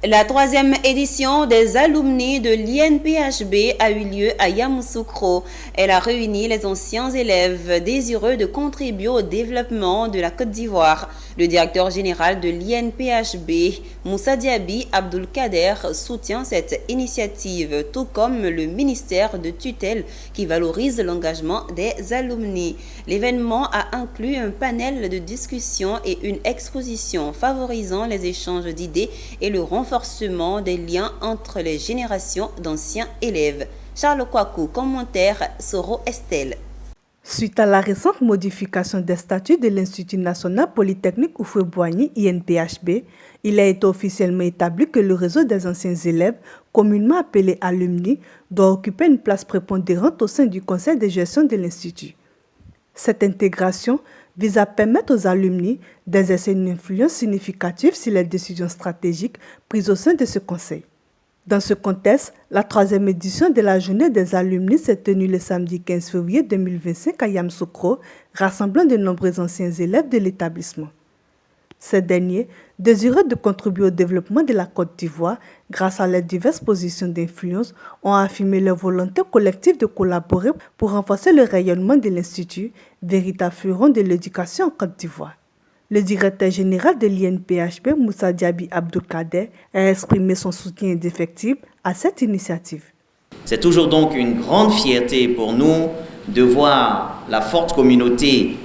La troisième édition des alumni de l'INPHB a eu lieu à Yamoussoukro. Elle a réuni les anciens élèves désireux de contribuer au développement de la Côte d'Ivoire. Le directeur général de l'INPHB, Moussa Diaby Abdulkader, soutient cette initiative, tout comme le ministère de tutelle qui valorise l'engagement des alumni. L'événement a inclus un panel de discussion et une exposition favorisant les échanges d'idées et le renforcement des liens entre les générations d'anciens élèves. Charles Kouakou, commentaire Soro Estelle. Suite à la récente modification des statuts de l'Institut national polytechnique Houphouët-Boigny INPHB, il a été officiellement établi que le réseau des anciens élèves, communément appelé alumni, doit occuper une place prépondérante au sein du conseil de gestion de l'Institut. Cette intégration vise à permettre aux alumni d'exercer une influence significative sur les décisions stratégiques prises au sein de ce conseil. Dans ce contexte, la troisième édition de la journée des alumni s'est tenue le samedi 15 février 2025 à Yamoussoukro, rassemblant de nombreux anciens élèves de l'établissement. Ces derniers, désireux de contribuer au développement de la Côte d'Ivoire grâce à leurs diverses positions d'influence, ont affirmé leur volonté collective de collaborer pour renforcer le rayonnement de l'Institut, véritable fleuron de l'éducation en Côte d'Ivoire. Le directeur général de l'INPHB, Moussa Diaby Abdulkader, a exprimé son soutien indéfectible à cette initiative. C'est toujours donc une grande fierté pour nous de voir la forte communauté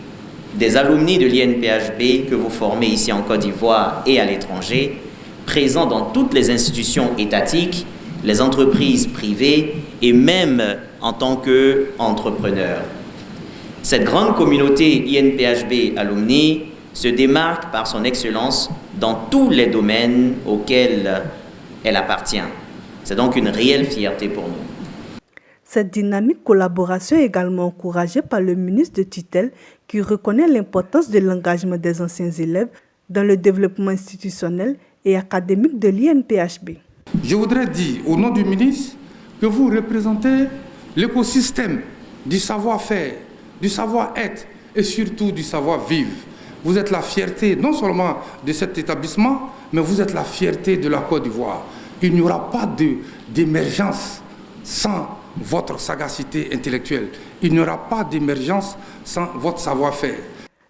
des alumni de l'INPHB que vous formez ici en Côte d'Ivoire et à l'étranger, présents dans toutes les institutions étatiques, les entreprises privées et même en tant qu'entrepreneurs. Cette grande communauté INPHB alumni se démarque par son excellence dans tous les domaines auxquels elle appartient. C'est donc une réelle fierté pour nous. Cette dynamique collaboration est également encouragée par le ministre de tutelle qui reconnaît l'importance de l'engagement des anciens élèves dans le développement institutionnel et académique de l'INPHB. Je voudrais dire au nom du ministre que vous représentez l'écosystème du savoir-faire, du savoir-être et surtout du savoir-vivre. Vous êtes la fierté non seulement de cet établissement, mais vous êtes la fierté de la Côte d'Ivoire. Il n'y aura pas d'émergence sans votre sagacité intellectuelle. Il n'y aura pas d'émergence sans votre savoir-faire.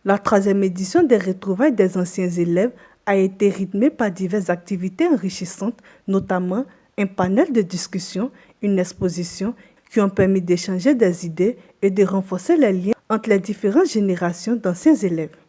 La troisième édition des retrouvailles des anciens élèves a été rythmée par diverses activités enrichissantes, notamment un panel de discussion, une exposition qui ont permis d'échanger des idées et de renforcer les liens entre les différentes générations d'anciens élèves.